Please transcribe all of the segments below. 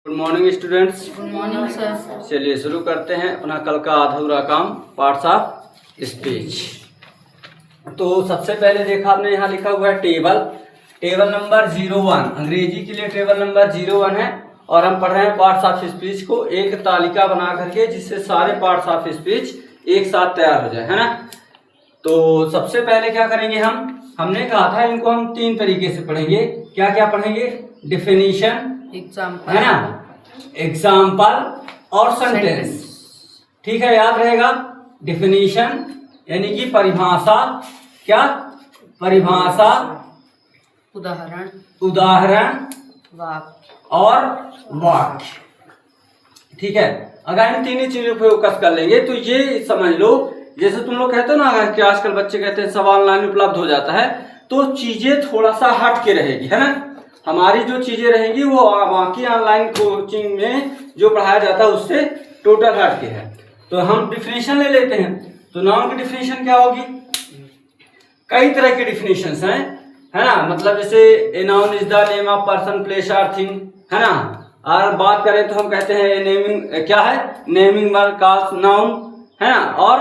Good morning students. Good morning sir. चलिए शुरू करते हैं अपना कल का अधूरा काम, पार्ट्स ऑफ स्पीच। तो सबसे पहले देखा आपने यहाँ लिखा हुआ है टेबल नंबर 01, अंग्रेजी के लिए टेबल नंबर 01 है। और हम पढ़ रहे हैं पार्ट्स ऑफ स्पीच को एक तालिका बना करके, जिससे सारे पार्ट्स ऑफ स्पीच एक साथ तैयार हो जाए, है ना। तो सबसे पहले क्या करेंगे, हमने कहा था इनको हम 3 तरीके से पढ़ेंगे। क्या क्या पढ़ेंगे? डिफिनीशन, एग्जाम्पल, है ना, एग्जाम्पल और सेंटेंस। ठीक है, याद रहेगा। डिफिनीशन यानी कि परिभाषा, क्या परिभाषा, उदाहरण वाक्य और वाक्य। ठीक है, अगर हम तीनों चीजों पर फोकस कर लेंगे तो ये समझ लो, जैसे तुम लोग कहते हो ना कि आजकल बच्चे कहते हैं सब ऑनलाइन उपलब्ध हो जाता है, तो चीजें थोड़ा सा हट के रहेगी, है ना। हमारी जो चीजें रहेंगी वो बाकी ऑनलाइन कोचिंग में जो पढ़ाया जाता है उससे टोटल हट के है। तो हम डिफिनेशन ले लेते हैं। तो नाउन की डिफिनेशन क्या होगी? कई तरह की डिफिनेशंस हैं, है ना। मतलब जैसे a noun is the name of person, place और थिंग, है ना। और बात करें तो हम कहते हैं नेमिंग, क्या है, नेमिंग वर्ड कॉल्स नाउन, है ना। और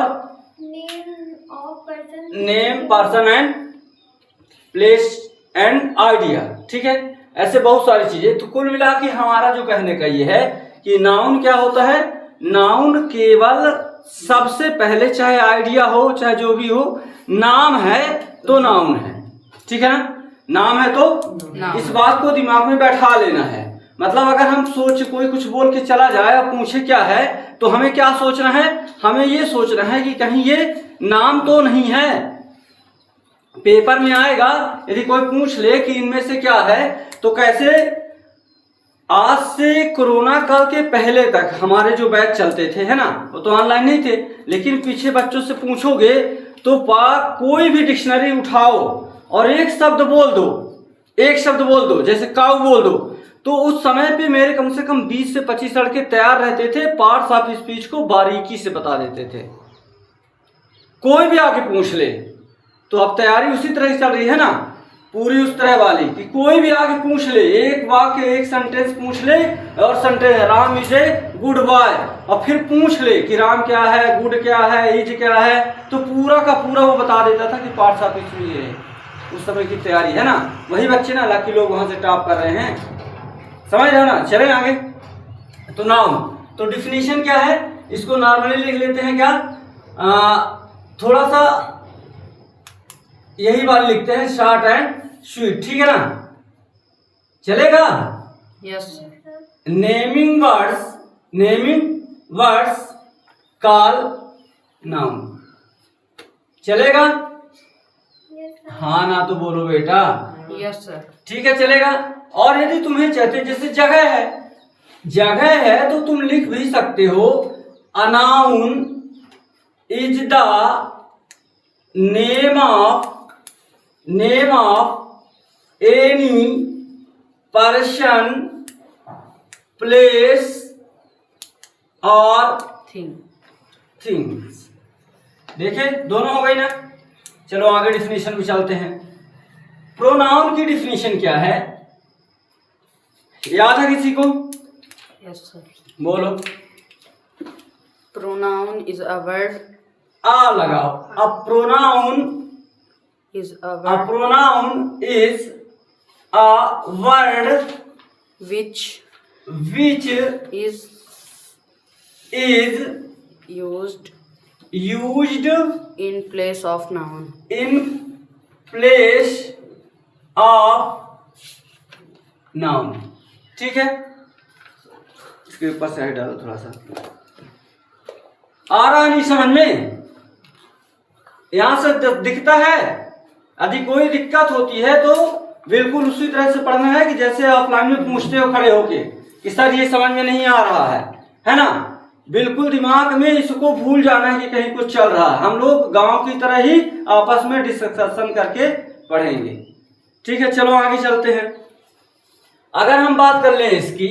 name person and place and idea. ठीक है, ऐसे बहुत सारी चीजें। तो कुल मिला के हमारा जो कहने का ये है कि नाउन क्या होता है? नाउन केवल सबसे पहले, चाहे आइडिया हो चाहे जो भी हो, नाम है तो नाउन है। ठीक है ना, नाम है तो इस बात को दिमाग में बैठा लेना है। मतलब अगर हम कोई कुछ बोल के चला जाए और पूछे क्या है, तो हमें क्या सोचना है? हमें ये सोचना है कि कहीं ये नाम तो नहीं है। पेपर में आएगा, यदि कोई पूछ ले कि इनमें से क्या है, तो कैसे आज से कोरोना काल के पहले तक हमारे जो बैच चलते थे, है ना, वो तो ऑनलाइन नहीं थे, लेकिन पीछे बच्चों से पूछोगे तो कोई भी डिक्शनरी उठाओ और एक शब्द बोल दो, जैसे काऊ बोल दो, तो उस समय पे मेरे कम से कम 20 से 25 लड़के तैयार रहते थे, पार्ट्स ऑफ स्पीच को बारीकी से बता देते थे। कोई भी आके पूछ ले, तो अब तैयारी उसी तरह से चल रही है ना, पूरी उस तरह वाली कि कोई भी आके पूछ ले, एक वाक्य एक सेंटेंस पूछ ले, और sentence Ram is a good boy, और फिर पूछ ले कि राम क्या है, गुड क्या है, इज क्या है, तो पूरा का पूरा वो बता देता था कि पार्ट्स ऑफ स्पीच ये है। उस समय की तैयारी, है ना। वही बच्चे ना लाखी लोग वहां से टॉप कर रहे हैं, समझ रहे हो ना। चले आगे। तो नाउन, तो डिफिनीशन क्या है, इसको नॉर्मली लिख लेते हैं। क्या थोड़ा सा यही बात लिखते हैं, शॉर्ट एंड स्वीट। ठीक है ना, चलेगा। Yes. Naming words call noun, चलेगा। हाँ ना तो बोलो बेटा। Yes sir. ठीक है, चलेगा। और यदि तुम्हें चाहते, जैसे जगह है तो तुम लिख भी सकते हो, a noun is the name of any person, place और थिंग्स। देखे, दोनों हो गई ना। चलो आगे डिफिनेशन भी चलते हैं। प्रोनाउन की डिफिनेशन क्या है, याद है किसी को? Yes sir. बोलो। प्रोनाउन इज अ वर्ड, आ लगाओ। A pronoun is is a word which is used in place of noun, ठीक है, इसके ऊपर साइड डालो थोड़ा सा। आ रहा नहीं समझ में? यहां से दिखता है। यदि कोई दिक्कत होती है तो बिल्कुल उसी तरह से पढ़ना है कि जैसे ऑफलाइन में पूछते हो खड़े होके कि सर ये समझ में नहीं आ रहा है ना। बिल्कुल दिमाग में इसको भूल जाना है कि कहीं कुछ चल रहा है। हम लोग गांव की तरह ही आपस में डिस्कशन करके पढ़ेंगे। ठीक है, चलो आगे चलते हैं। अगर हम बात कर लें इसकी,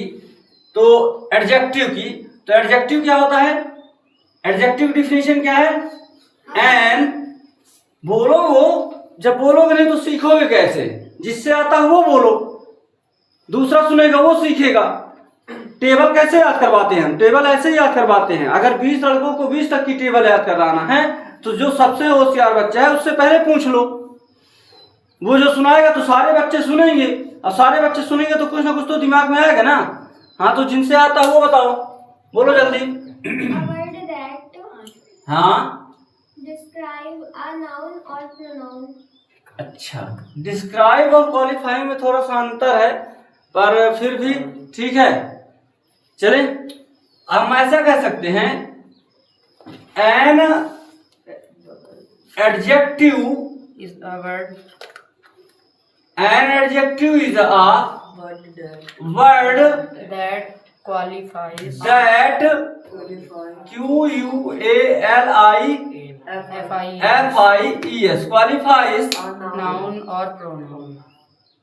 तो एडजेक्टिव की, तो एडजेक्टिव क्या होता है? एडजेक्टिव डिफिनेशन क्या है? एन, बोलो वो, जब बोलोगे नहीं तो सीखोगे कैसे? जिससे आता है वो बोलो, दूसरा सुनेगा वो सीखेगा। टेबल कैसे याद करवाते हैं हम? टेबल ऐसे ही याद करवाते हैं। अगर 20 लड़कों को 20 तक की टेबल याद कराना है तो जो सबसे होशियार बच्चा है उससे पहले पूछ लो। वो जो सुनाएगा तो सारे बच्चे सुनेंगे, और सारे बच्चे सुनेंगे तो कुछ ना कुछ तो दिमाग में आएगा ना। हाँ, तो जिनसे आता है वो बताओ, बोलो जल्दी। A word that हाँ, describe a noun or pronoun. अच्छा, डिस्क्राइब और क्वालिफाई में थोड़ा सा अंतर है, पर फिर भी ठीक है। चले, हम ऐसा कह सकते हैं, an adjective Is a word. An adjective is a Word that. Word That qualifies. That QUALIFIES qualifies Noun or pronoun.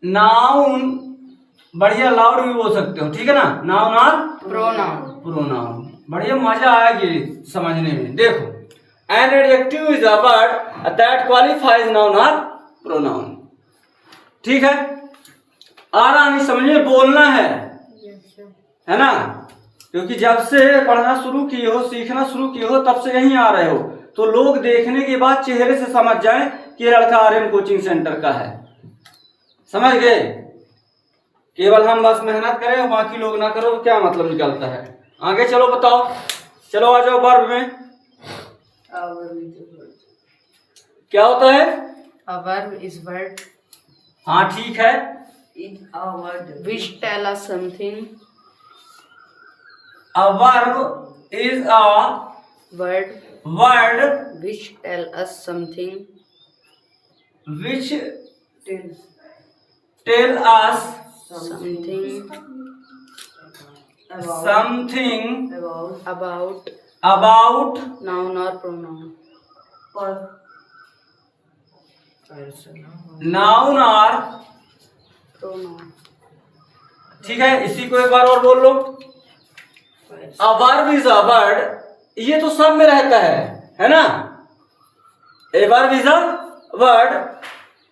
Noun, बढ़िया लाउड भी बोल सकते हो, ठीक है ना। नाउन और Pronoun. प्रोनाउन, बढ़िया मजा आएगी समझने में। देखो, an adjective is a word that qualifies noun और प्रोनाउन, ठीक है। आ रहा नहीं समझ में? बोलना है ना, क्योंकि जब से पढ़ना शुरू किए हो, सीखना शुरू किए हो, तब से यहीं आ रहे हो, तो लोग देखने के बाद चेहरे से समझ जाएं कि ये लड़का आर्यन कोचिंग सेंटर का है। समझ गए? केवल हम बस मेहनत करें और बाकी लोग ना करो तो क्या मतलब निकलता है। आगे चलो, बताओ, चलो आ जाओ वर्ब में। क्या होता है? A verb is word हाँ ठीक है, which tell us something. A verb is a Word word which tell us something. Which tell us Something something about about noun or pronoun. Noun और, Pronoun. ठीक है। इसी को एक बार और बोल लो, a verb is a word, ये तो सब में रहता है ना। A verb is a word,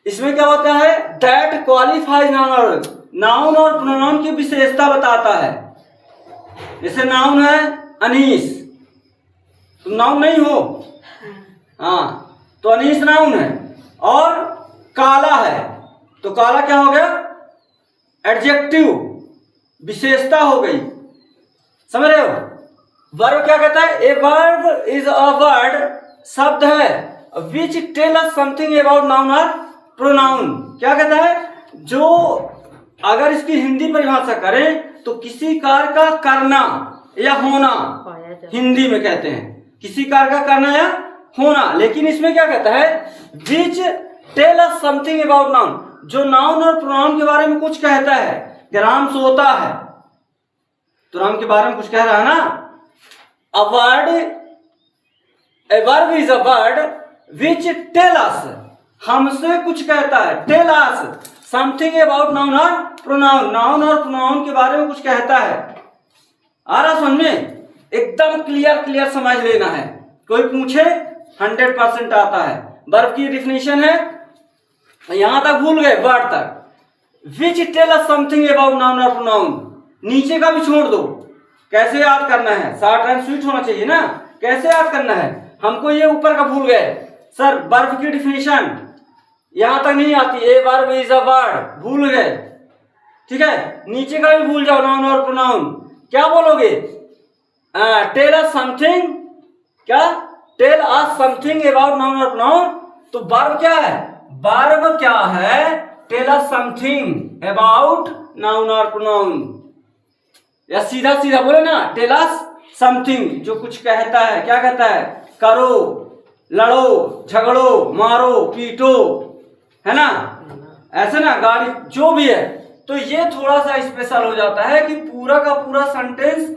इसमें क्या होता है? दैट क्वालिफाइज नाउन और प्रोनाउन की विशेषता बताता है। जैसे नाउन है अनीस, तुम नाउन नहीं हो, हाँ, तो अनीस नाउन है। और काला है, तो काला क्या हो गया? एडजेक्टिव, विशेषता हो गई। समझ रहे हो? वर्ब क्या कहता है? A verb is a word, शब्द है, which tell us something about noun और प्रोनाउन। क्या कहता है? जो, अगर इसकी हिंदी परिभाषा करें तो किसी कार्य का करना या होना, पाया जाता है। हिंदी में कहते हैं किसी कार्य का करना या होना। लेकिन इसमें क्या कहता है? Which tell us something about noun, जो नाउन और प्रोनाउन के बारे में कुछ कहता है। राम सोता है, तो राम के बारे में कुछ कह रहा है ना। A word, a verb is a word which tell us, हमसे कुछ कहता है। tell us something about noun और pronoun, नाउन और प्रोनाउन के बारे में कुछ कहता है। आ रहा समझ में? एकदम क्लियर समझ लेना है। कोई पूछे 100% आता है। वर्ब की डिफिनीशन है, यहां तक भूल गए, वर्ड तक। Which tell us something about noun और प्रोनाउन, नीचे का भी छोड़ दो। कैसे याद करना है? शॉर्ट एंड स्वीट होना चाहिए ना। कैसे याद करना है? हमको ये ऊपर का भूल गए सर, वर्ब की डिफिनीशन यहां तक नहीं आती। ए वर्ब इज अ वर्ड, भूल गए, ठीक है। नीचे का भी भूल जाओ, नाउन और प्रोनाउन। क्या बोलोगे? टेल अस समथिंग, क्या? Tell us something about noun और प्रोनाउन। तो वर्ब क्या है? वर्ब क्या है? Tell us something about noun और प्रोनाउन। या सीधा बोले ना, टेल अस समथिंग, जो कुछ कहता है। क्या कहता है? करो, लड़ो, झगड़ो, मारो, पीटो, है ना, ऐसे ना, गाड़ी, जो भी है। तो ये थोड़ा सा स्पेशल हो जाता है कि पूरा का पूरा सेंटेंस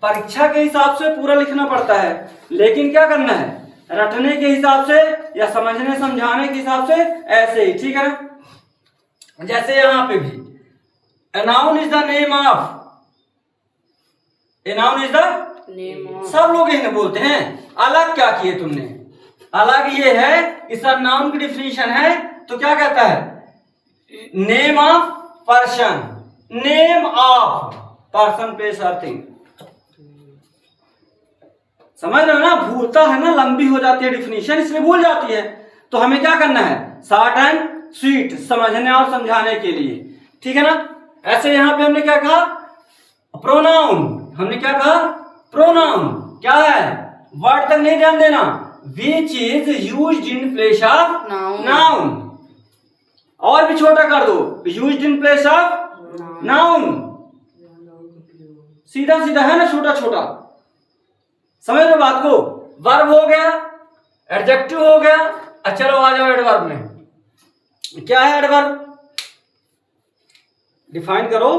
परीक्षा के हिसाब से पूरा लिखना पड़ता है। लेकिन क्या करना है? रटने के हिसाब से या समझने समझाने के हिसाब से, ऐसे ही, ठीक है ना। जैसे यहां पे भी, a noun is the name of, a noun is the Name of. सब लोग यही बोलते हैं। अलग क्या किए तुमने? अलग ये है कि सर नाउन की डिफिनीशन है तो क्या कहता है? Name of person, name of person place और थिंग। समझ रहे हो ना, भूलता है ना, लंबी हो जाती है डिफिनीशन, इसलिए भूल जाती है। तो हमें क्या करना है, शॉर्ट एंड स्वीट, समझने और समझाने के लिए, ठीक है ना। ऐसे यहां पे हमने क्या कहा, प्रोनाउन, हमने क्या कहा, प्रोनाउन क्या है, वर्ड तक नहीं ध्यान देना, which is used in place of Noun. Noun, और भी छोटा कर दो, used in place of noun, सीधा सीधा है ना, छोटा छोटा, समझ रहे हो बात को। वर्ब हो गया, एडजेक्टिव हो गया, चलो आ जाओ एडवर्ब में। क्या है एडवर्ब, डिफाइन करो।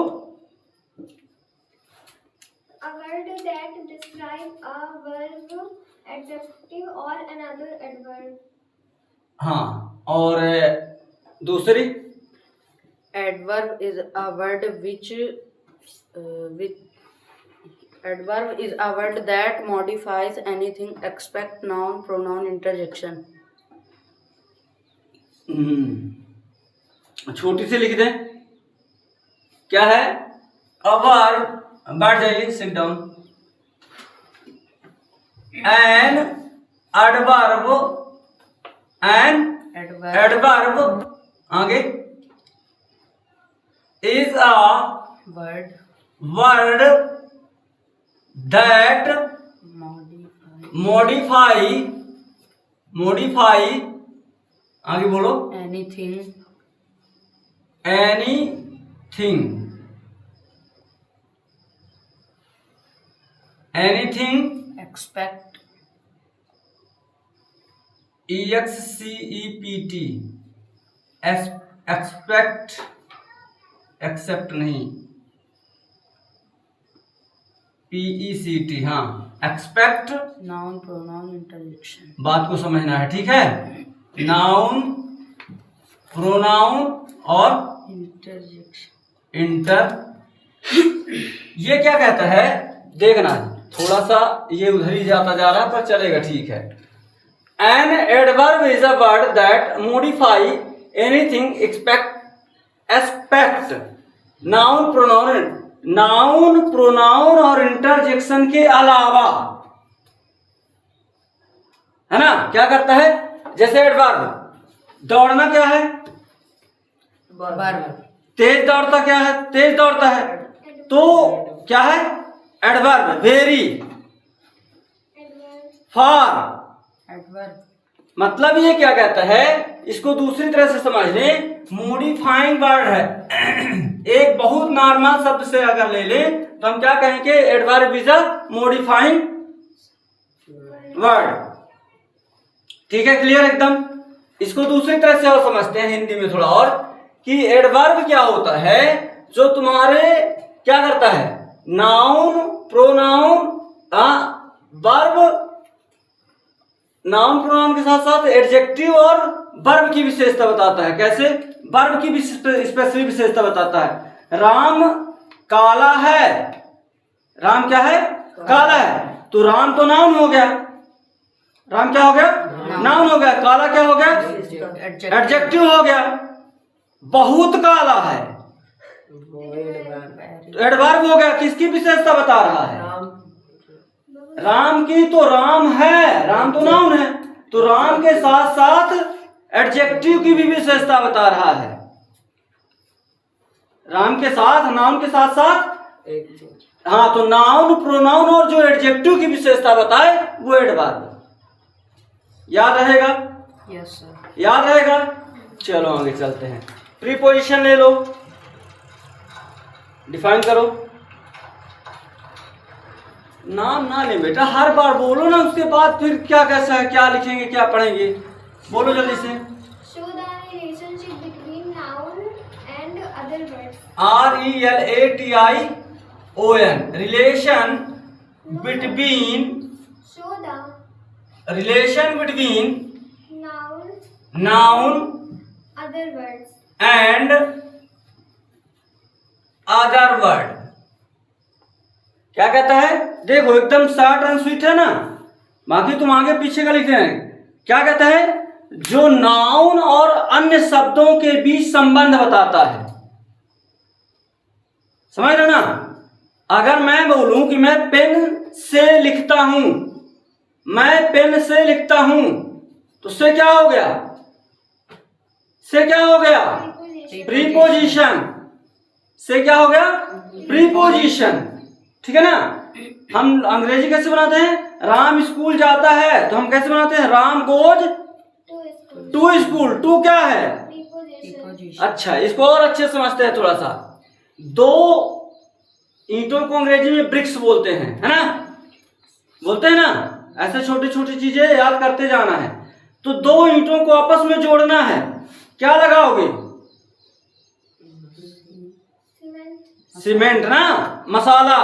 A word that describe a verb, adjective or another adverb. हाँ, और दूसरी, Adverb is a word adverb is a word that modifies anything except noun, pronoun, interjection. छोटी सी लिख दें, क्या है, अवर, बैठ जाइए, sit down, an adverb, an adverb, आगे, is a Word word that modify, आगे बोलो, anything anything, expect EXCEPT, expect, except नहीं, PECT, हाँ, एक्सपेक्ट, noun, pronoun, interjection. बात को समझना है, ठीक है। नाउन, प्रोनाउन और Interjection. ये क्या कहता है, देखना, थोड़ा सा ये उधर ही जाता जा रहा है पर चलेगा, ठीक है। An adverb is a word that modify anything expect noun, pronoun और इंटरजेक्शन के अलावा, है ना, क्या करता है। जैसे एडवर्ब, दौड़ना क्या है, Verb. तेज दौड़ता क्या है, तेज दौड़ता है, तो क्या है, एडवर्ब। Very, Adverb. फार, Adverb. मतलब ये क्या कहता है, इसको दूसरी तरह से समझ लें, मॉडिफाइंग वर्ड है। एक बहुत नॉर्मल शब्द से अगर ले लें तो हम क्या कहेंगे, adverb is a modifying word, ठीक है, क्लियर एकदम। इसको दूसरी तरह से और समझते हैं हिंदी में थोड़ा और, कि एडवर्ब क्या होता है, जो तुम्हारे क्या करता है, noun, pronoun, verb, noun pronoun के साथ साथ एडजेक्टिव और वर्ब की विशेषता बताता है। कैसे, वर्ब की स्पेसिफिक विशेषता बताता है। राम काला है, राम क्या है, काला है, तो राम तो नाउन हो गया, राम क्या हो गया, नाउन हो गया, काला क्या हो गया, एडजेक्टिव हो गया। बहुत काला है, तो एडवर्ब हो गया, किसकी विशेषता बता रहा है, राम की, तो राम है, राम तो नाउन है, तो राम के साथ साथ एडजेक्टिव की भी विशेषता बता रहा है। राम के साथ, नाउन के साथ साथ, हाँ, तो नाउन, प्रोनाउन और जो एडजेक्टिव की विशेषता बताए वो एडवर्ब। याद रहेगा, Yes, sir. याद रहेगा। चलो आगे चलते हैं। प्रीपोजिशन ले लो, डिफाइन करो। नाम ना ले बेटा, हर बार बोलो ना, उसके बाद फिर क्या कैसा है, क्या लिखेंगे, क्या पढ़ेंगे, बोलो जल्दी से। Show the relationship between noun and other words. RELATION, relation between, Show the relation between noun, noun other words. And other word. क्या कहता है, देखो एकदम शॉर्ट एंड स्वीट है ना, बाकी तुम आगे पीछे का लिख रहे हैं। क्या कहता है, जो नाउन और अन्य शब्दों के बीच संबंध बताता है, समझ रहे ना। अगर मैं बोलूं कि मैं पेन से लिखता हूं, मैं पेन से लिखता हूं, तो से क्या हो गया? से क्या हो गया? प्रीपोजिशन। से क्या हो गया? प्रीपोजिशन। ठीक है ना? हम अंग्रेजी कैसे बनाते हैं? राम स्कूल जाता है तो हम कैसे बनाते हैं? Ram goes to school. To क्या है? Preposition. अच्छा, इसको और अच्छे से समझते हैं थोड़ा सा। दो ईंटों को अंग्रेजी में ब्रिक्स बोलते हैं, है ना? बोलते हैं ना? ऐसे छोटी छोटी चीजें याद करते जाना है। तो दो ईंटों को आपस में जोड़ना है, क्या लगाओगे? Cement. सीमेंट ना, मसाला,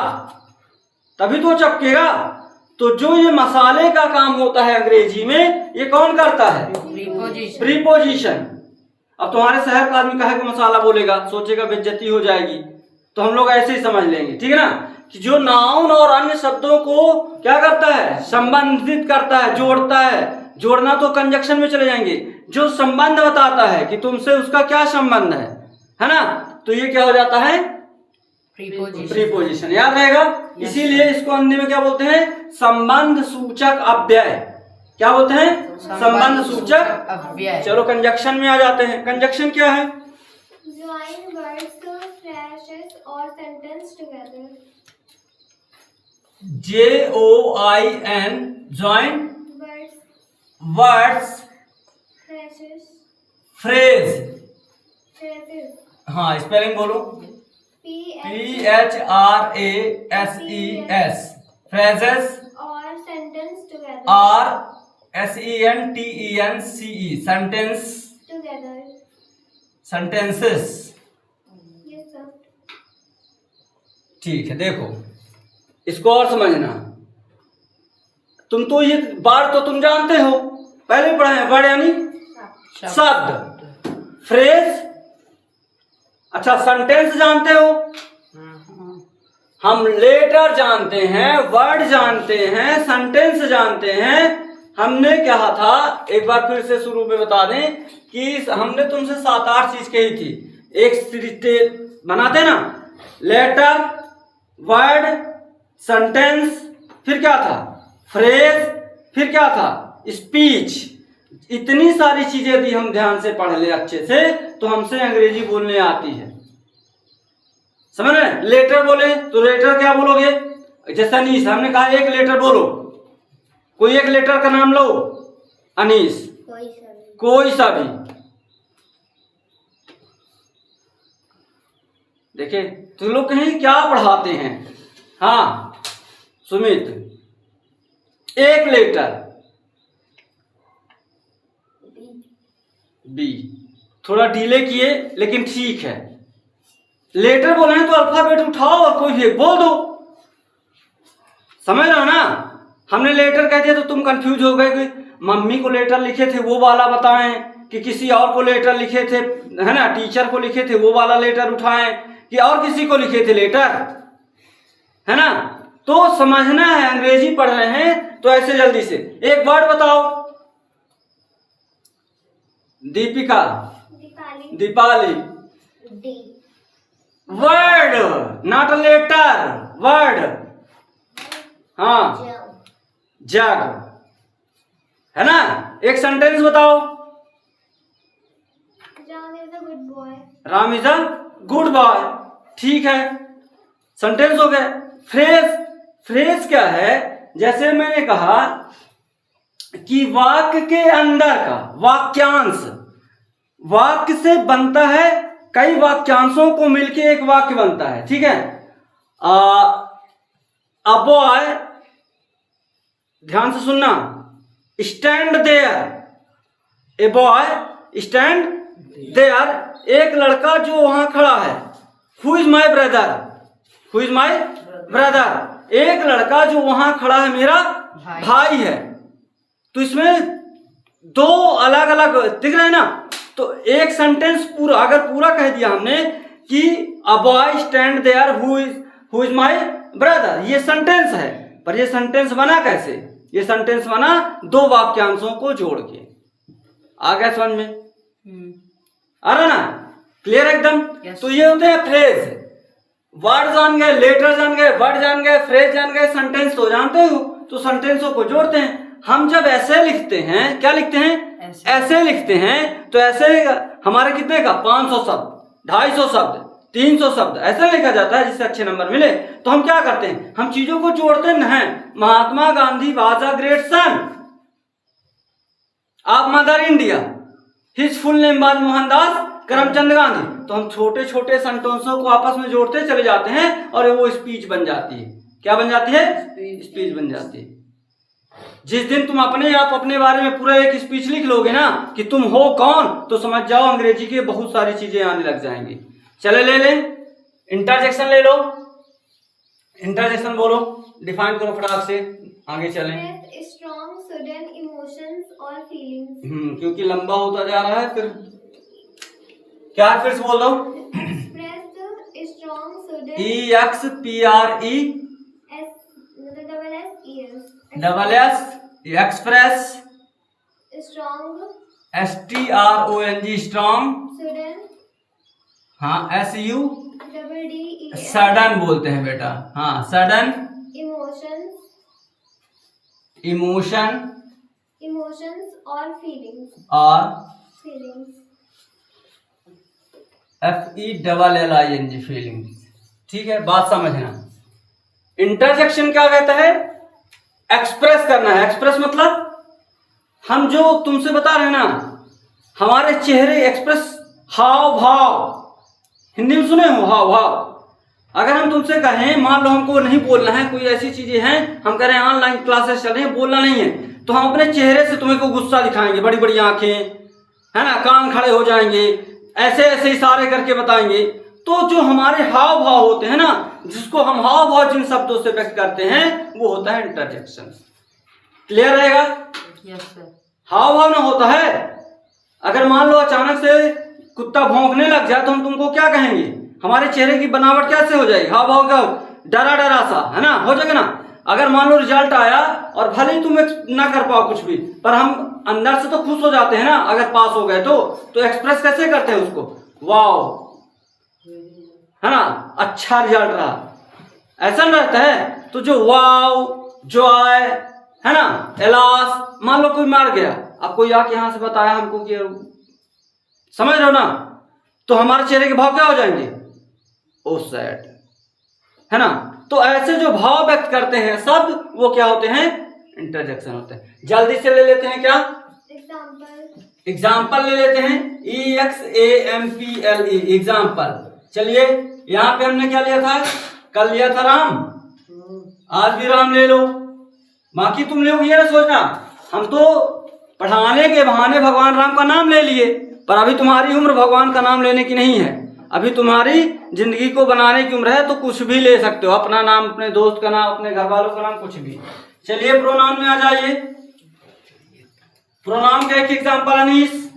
तभी तो चपकेगा। तो जो ये मसाले का काम होता है अंग्रेजी में, ये कौन करता है? प्रीपोजिशन। प्रीपोजिशन। अब तुम्हारे शहर का आदमी कहे को मसाला बोलेगा, सोचेगा बेइज्जती हो जाएगी, तो हम लोग ऐसे ही समझ लेंगे, ठीक है ना? कि जो नाउन और अन्य शब्दों को क्या करता है? संबंधित करता है, जोड़ता है। जोड़ना तो कंजक्शन में चले जाएंगे। जो संबंध बताता है कि तुमसे उसका क्या संबंध है ना? तो ये क्या हो जाता है? प्रीपोजिशन। याद रहेगा? इसीलिए इसको हिंदी में क्या बोलते हैं? संबंध सूचक अव्यय। क्या बोलते हैं? संबंध सूचक अव्यय। चलो कंजक्शन में आ जाते हैं। कंजक्शन क्या है? Join words, phrases or sentence together. JOIN join Words, words phrases, phrase। phrases. हाँ, स्पेलिंग बोलो। PHRASES PHRASES phrases or sentence together. SENTENCE sentence Together. sentences। Yes, sir. ठीक है, देखो इसको और समझना। तुम तो ये वर्ड तो तुम जानते हो, पहले भी पढ़े हैं। वर्ड यानी शब्द, फ्रेज। अच्छा, सेंटेंस जानते हो? हम लेटर जानते हैं, वर्ड जानते हैं, सेंटेंस जानते हैं। हमने कहा था, एक बार फिर से शुरू में बता दें कि हमने तुमसे 7-8 चीज कही थी। एक बनाते ना, लेटर, वर्ड, सेंटेंस, फिर क्या था? फ्रेज, फिर क्या था? स्पीच। इतनी सारी चीजें यदि हम ध्यान से पढ़ ले अच्छे से, तो हमसे अंग्रेजी बोलने आती है। समझ रहे? लेटर बोले तो लेटर क्या बोलोगे? जैसे अनीस, हमने कहा एक लेटर बोलो, कोई एक लेटर का नाम लो। अनीस, कोई सा भी। देखे तो लोग कहीं क्या पढ़ाते हैं। हाँ सुमित, एक लेटर बी, थोड़ा डिले किए लेकिन ठीक है। लेटर बोले हैं तो अल्फाबेट उठाओ और कोई भी बोल दो। समझ रहे हो ना? हमने लेटर कह दिया तो तुम कंफ्यूज हो गए कि मम्मी को लेटर लिखे थे वो वाला बताएं, कि किसी और को लेटर लिखे थे, है ना, टीचर को लिखे थे वो वाला लेटर उठाएं, कि और किसी को लिखे थे लेटर, है ना? तो समझना है, अंग्रेजी पढ़ रहे हैं तो ऐसे जल्दी से एक वर्ड बताओ। Deepika, Deepali. Word, not a letter, word. हाँ, जग, है ना? एक सेंटेंस बताओ। Ram is a good boy. Ram is a good boy. ठीक है, सेंटेंस हो गए। फ्रेज, फ्रेज क्या है? जैसे मैंने कहा कि वाक्य के अंदर का वाक्यांश, वाक्य से बनता है, कई वाक्यांशों को मिलके एक वाक्य बनता है, ठीक है? अ बॉय, ध्यान से सुनना, stand there. A boy stand there, एक लड़का जो वहां खड़ा है। Who is my brother, who is my brother, एक लड़का जो वहां खड़ा है मेरा भाई है। तो इसमें दो अलग अलग दिख रहे हैं ना? तो एक सेंटेंस पूरा, अगर पूरा कह दिया हमने कि a boy stand there who is my brother, ये सेंटेंस है। पर ये सेंटेंस बना कैसे? ये सेंटेंस बना दो वाक्यांशों को जोड़ के। आ गया समझ में? आ रहा ना? क्लियर एकदम? Yes. तो ये होते हैं फ्रेज। वर्ड जान गए, लेटर जान गए, वर्ड जान गए, फ्रेज जान गए, सेंटेंस तो जानते हो, तो सेंटेंसों को जोड़ते हैं। हम जब ऐसे लिखते हैं, क्या लिखते हैं, ऐसे लिखते हैं, तो ऐसे हमारे कितने का 500 शब्द, 250 शब्द, 300 शब्द ऐसे लिखा जाता है जिससे अच्छे नंबर मिले। तो हम क्या करते हैं, हम चीजों को जोड़ते हैं। Mahatma Gandhi was a great son of mother India, his full name was Mohandas Karamchand Gandhi. तो हम छोटे छोटे सेंटेंसों को आपस में जोड़ते चले जाते हैं और वो स्पीच बन जाती है। क्या बन जाती है, स्पीच बन जाती है। जिस दिन तुम अपने आप अपने बारे में पूरा एक स्पीच लिख लोगे ना कि तुम हो कौन, तो समझ जाओ अंग्रेजी के बहुत सारी चीजें आने लग जाएंगी। चले ले ले, इंटरजेक्शन ले लो। इंटरजेक्शन बोलो, डिफाइन करो फटाक से, आगे चलें। Strong sudden emotions or feelings. क्योंकि लंबा होता जा रहा है, फिर क्या है, फिर से बोल दो। Express strong sudden EXPRE double S, express, strong STRONG strong, sudden हाँ SU DDE सडन बोलते हैं बेटा, हाँ सडन emotions or feelings. और Feelings. FELLING feelings. ठीक है, बात समझना। इंटरजेक्शन क्या कहता है, एक्सप्रेस करना है। एक्सप्रेस मतलब हम जो तुमसे बता रहे हैं ना, हमारे चेहरे एक्सप्रेस, हाव भाव, हिंदी में सुने हो हाव भाव। अगर हम तुमसे कहें, मान लो हमको नहीं बोलना है, कोई ऐसी चीजें हैं, हम कह रहे हैं ऑनलाइन क्लासेस चल रही हैं, बोलना नहीं है, तो हम अपने चेहरे से तुम्हें को गुस्सा दिखाएंगे, बड़ी बड़ी आंखें, है ना, कान खड़े हो जाएंगे, ऐसे ऐसे इशारे करके बताएंगे। तो जो हमारे हाव भाव होते हैं ना, जिसको हम हाव भाव जिन शब्दों से व्यक्त करते हैं, वो होता है इंटरजेक्शन। क्लियर रहेगा? Yes sir. हाव भाव ना होता है, अगर मान लो अचानक से कुत्ता भौंकने लग जाए तो हम तुमको क्या कहेंगे, हमारे चेहरे की बनावट कैसे हो जाएगी, हाव भाव का डरा डरा सा, है ना, हो जाएगा ना। अगर मान लो रिजल्ट आया और भले ही तुम ना कर पाओ कुछ भी, पर हम अंदर से तो खुश हो जाते हैं ना, अगर पास हो गए तो एक्सप्रेस कैसे करते हैं उसको, वाओ, है ना, अच्छा रिजल्ट रहा, ऐसा रहता है। तो जो वाओ, जॉय, है ना, एलास, मान लो कोई मार गया, अब कोई आके यहां से बताया हमको कि, समझ रहे हो ना, तो हमारे चेहरे के भाव क्या हो जाएंगे, ओ सैड, है ना। तो ऐसे जो भाव व्यक्त करते हैं शब्द, वो क्या होते हैं, इंटरजेक्शन होते हैं। जल्दी से ले लेते हैं, क्या एग्जाम्पल ले लेते हैं, EXAMPLE एग्जाम्पल। चलिए, यहाँ पे हमने क्या लिया था, कल लिया था राम, आज भी राम ले लो। बाकी तुम लोग ये ना सोचना, हम तो पढ़ाने के बहाने भगवान राम का नाम ले लिए, पर अभी तुम्हारी उम्र भगवान का नाम लेने की नहीं है। अभी तुम्हारी जिंदगी को बनाने की उम्र है, तो कुछ भी ले सकते हो, अपना नाम, अपने दोस्त का नाम, अपने घर वालों का नाम, कुछ भी। चलिए प्रोनाउन में आ जाइए। प्रोनाउन का एक एग्जाम्पल अनीस,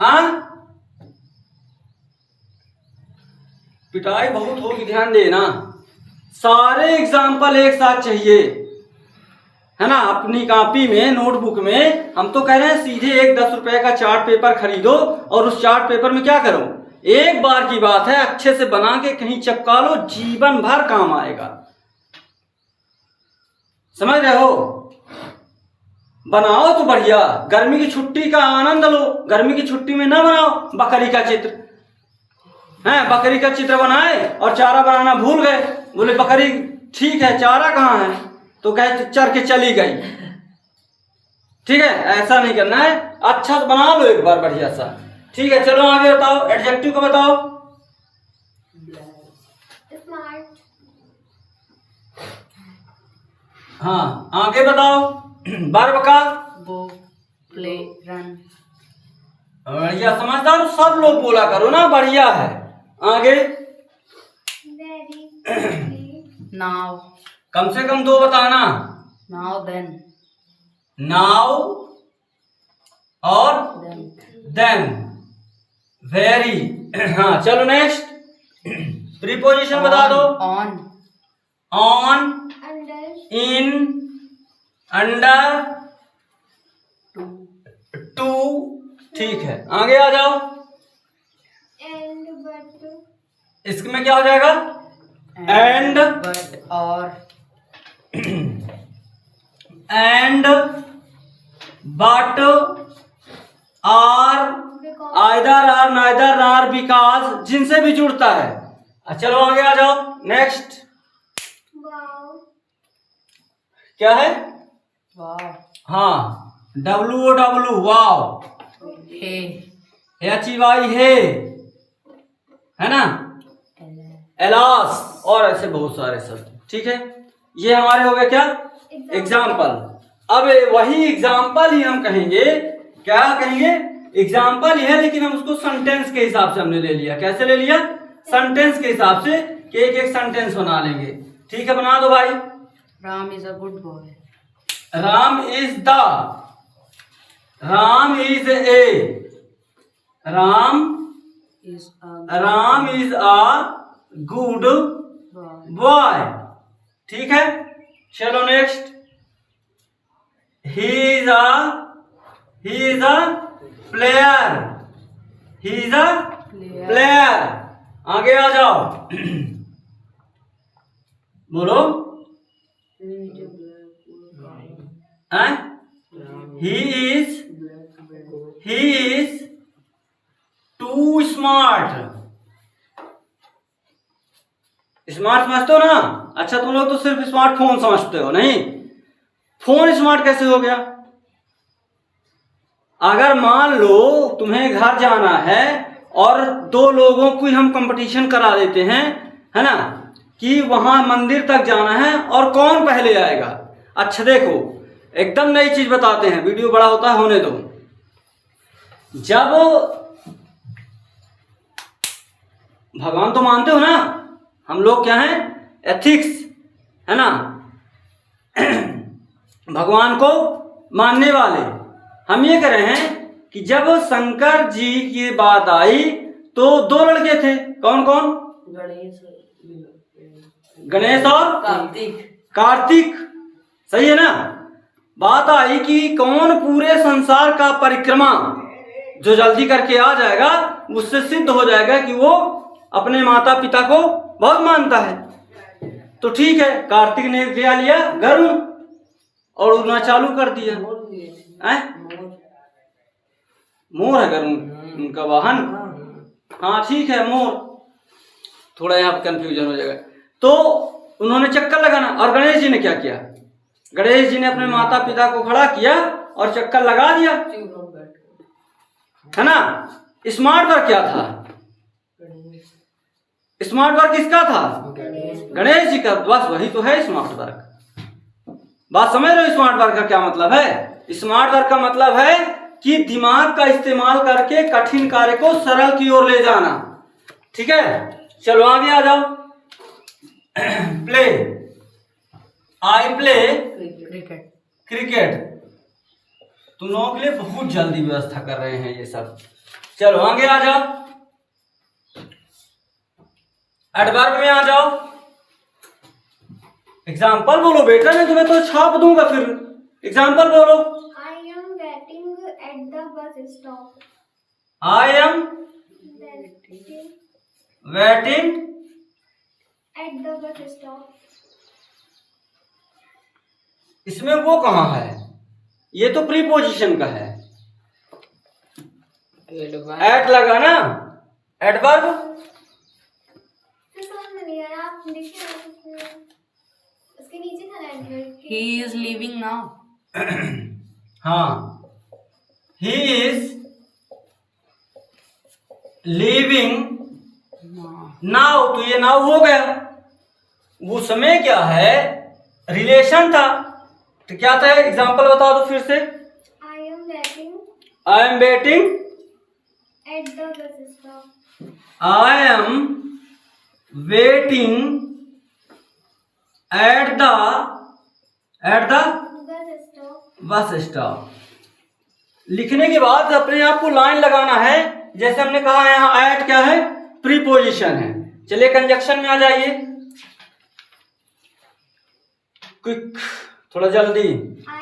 हाँ, पिटाई बहुत होगी, ध्यान देना, सारे एग्जाम्पल एक साथ चाहिए, है ना। अपनी कॉपी में, नोटबुक में, हम तो कह रहे हैं सीधे एक 10 रुपए का चार्ट पेपर खरीदो और उस चार्ट पेपर में क्या करो, एक बार की बात है, अच्छे से बना के कहीं चिपका लो, जीवन भर काम आएगा। समझ रहे हो? बनाओ तो बढ़िया, गर्मी की छुट्टी का आनंद लो। गर्मी की छुट्टी में ना बनाओ बकरी का चित्र, है, बकरी का चित्र बनाए और चारा बनाना भूल गए, बोले बकरी ठीक है, चारा कहाँ है, तो कहे चर के चली गई। ठीक है, ऐसा नहीं करना है, अच्छा से बना लो एक बार बढ़िया सा। ठीक है, चलो आगे बताओ, एडजेक्टिव को बताओ। स्मार्ट, हाँ, आगे बताओ, वर्ब का, गो, प्ले, रन। बढ़िया, समझदार सब लोग बोला करो ना, बढ़िया है। आगे वेरी, नाउ, कम से कम 2 बताना, नाउ देन, नाउ और देन, वेरी। हाँ, चलो नेक्स्ट, प्रीपोजिशन बता दो। On, on, under, in, under, to, to. ठीक है, आगे आ जाओ। एंड, बट, इसमें क्या हो जाएगा? And but or and but are because either are neither nor because जिनसे भी जुड़ता है। चलो आगे आ जाओ। नेक्स्ट wow क्या है? wow हाँ, WOW वाव, hey HEY है ना, एलास और ऐसे बहुत सारे शब्द। ठीक है, ये हमारे हो गए क्या? एग्जाम्पल। अब वही एग्जाम्पल ही हम कहेंगे, क्या कहेंगे? एग्जाम्पल ही है, लेकिन हम उसको सेंटेंस के हिसाब से हमने ले लिया। कैसे ले लिया? सेंटेंस के हिसाब से, कि एक एक सेंटेंस बना लेंगे। ठीक है, बना दो भाई। Ram is a good boy. Ram is the, Ram is a, Ram Is a Ram is a good boy. Boy. ठीक है, चलो next. He is a player, he is a player. आगे आ जाओ, बोलो। He is too smart. Smart समझते हो ना? अच्छा, तुम लोग तो सिर्फ स्मार्टफोन समझते हो, नहीं। फोन स्मार्ट कैसे हो गया? अगर मान लो तुम्हें घर जाना है और दो लोगों को हम कंपटीशन करा देते हैं, है ना, कि वहां मंदिर तक जाना है और कौन पहले आएगा। अच्छा देखो, एकदम नई चीज बताते हैं, वीडियो बड़ा होता है, होने दो। जब भगवान तो मानते हो ना, हम लोग क्या हैं? एथिक्स, है ना, भगवान को मानने वाले। हम ये कह रहे हैं कि जब शंकर जी की बात आई तो दो लड़के थे। कौन कौन? गणेश और कार्तिक। सही है ना? बात आई कि कौन पूरे संसार का परिक्रमा जो जल्दी करके आ जाएगा, उससे सिद्ध हो जाएगा कि वो अपने माता पिता को बहुत मानता है। तो ठीक है, कार्तिक ने क्या लिया? गरुड़, और उड़ना चालू कर दिया। मोर है गरुड़ उनका वाहन। हाँ ठीक है, मोर। थोड़ा यहाँ पे कंफ्यूजन हो जाएगा। तो उन्होंने चक्कर लगाना, और गणेश जी ने क्या किया? गणेश जी ने अपने माता पिता को खड़ा किया और चक्कर लगा दिया, है ना। स्मार्ट वर्क क्या था? स्मार्ट वर्क किसका था? गणेश जी का। बस वही तो है स्मार्ट वर्क। बात समझ रहे हो? स्मार्ट वर्क का क्या मतलब है? स्मार्ट वर्क का मतलब है कि दिमाग का इस्तेमाल करके कठिन कार्य को सरल की ओर ले जाना। ठीक है, चलो आगे आ जाओ। Play, I play cricket. तुम लोगों के लिए बहुत जल्दी व्यवस्था कर रहे हैं ये सब। चलो आगे आ जाओ, एडवर्ब में आ जाओ। एग्जाम्पल बोलो बेटा, मैं तुम्हें तो छाप दूंगा फिर। एग्जाम्पल बोलो। I am waiting at the bus stop. I am Waiting waiting at the bus stop. इसमें वो कहाँ है? ये तो प्रीपोजिशन का है। एट लगा ना, एडवर्ब। तो समझ में नहीं आ रहा, आप देखिए ना, उसके नीचे था ना adverb. He is leaving now. हाँ, ही इज लिविंग नाउ। तो ये नाउ हो गया। वो समय क्या है? रिलेशन था। तो क्या था? एग्जाम्पल बता दो फिर से। I am waiting I am waiting at the bus stop. I am waiting at the Bus stop. Bus stop. लिखने के बाद अपने आप को लाइन लगाना है। जैसे हमने कहा है, यहाँ एट क्या है? प्रीपोजिशन है। चलिए कंजक्शन में आ जाइए। क्विक, थोड़ा जल्दी।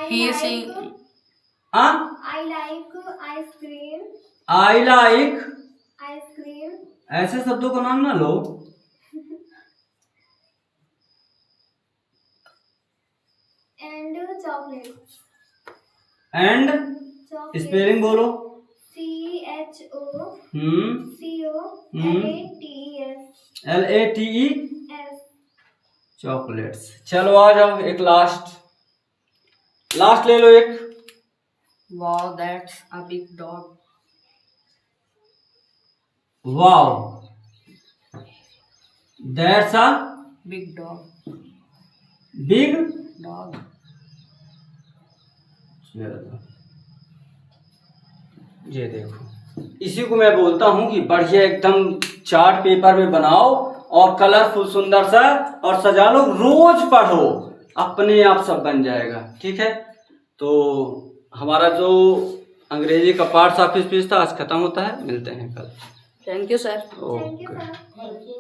He is saying, हाँ, I like ice cream. I like Ice cream. ऐसे शब्दों का नाम ना लो। And chocolate. And Chocolate. Spelling बोलो। CHOCOLATES. LATES chocolates. चलो आ जाओ, एक लास्ट ले लो एक। Wow, that's a big dog. Wow that's a Big dog. Big. Dog. ये देखो, इसी को मैं बोलता हूँ कि बढ़िया एकदम चार्ट पेपर में बनाओ और कलरफुल सुंदर सा और सजा लो, रोज पढ़ो, अपने आप सब बन जाएगा। ठीक है, तो हमारा जो अंग्रेजी का पार्ट ऑफिस फीस था आज खत्म होता है, मिलते हैं कल। Thank you, sir. Thank you, okay. sir.